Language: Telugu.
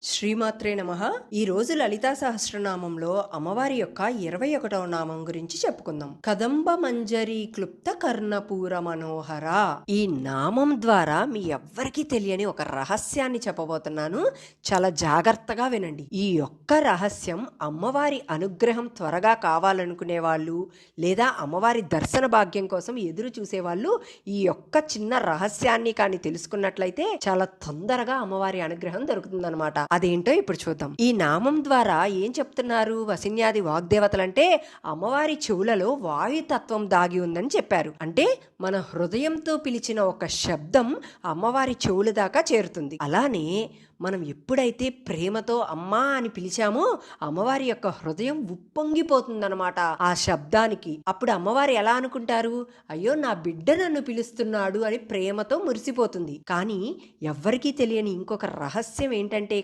శ్రీమాత్రే నమః. ఈ రోజు లలితా సహస్రనామంలో అమ్మవారి యొక్క 21వ నామం గురించి చెప్పుకుందాం. కదంబ మంజరి క్లుప్త కర్ణపూర మనోహర. ఈ నామం ద్వారా మీ ఎవ్వరికీ తెలియని ఒక రహస్యాన్ని చెప్పబోతున్నాను. చాలా జాగ్రత్తగా వినండి. ఈ యొక్క రహస్యం అమ్మవారి అనుగ్రహం త్వరగా కావాలనుకునే వాళ్ళు లేదా అమ్మవారి దర్శన భాగ్యం కోసం ఎదురు చూసేవాళ్ళు ఈ యొక్క చిన్న రహస్యాన్ని కానీ తెలుసుకున్నట్లయితే చాలా తొందరగా అమ్మవారి అనుగ్రహం దొరుకుతుందన్నమాట. అదేంటో ఇప్పుడు చూద్దాం. ఈ నామం ద్వారా ఏం చెప్తున్నారు వసిన్యాది వాగ్దేవతలంటే అమ్మవారి చెవులలో వాయుతత్వం దాగి ఉందని చెప్పారు. అంటే మన హృదయంతో పిలిచిన ఒక శబ్దం అమ్మవారి చెవుల దాకా చేరుతుంది. అలానే మనం ఎప్పుడైతే ప్రేమతో అమ్మా అని పిలిచామో అమ్మవారి యొక్క హృదయం ఉప్పొంగిపోతుందన్నమాట ఆ శబ్దానికి. అప్పుడు అమ్మవారు ఎలా అనుకుంటారు, అయ్యో నా బిడ్డ నన్ను పిలుస్తున్నాడు అని ప్రేమతో మురిసిపోతుంది. కానీ ఎవ్వరికీ తెలియని ఇంకొక రహస్యం ఏంటంటే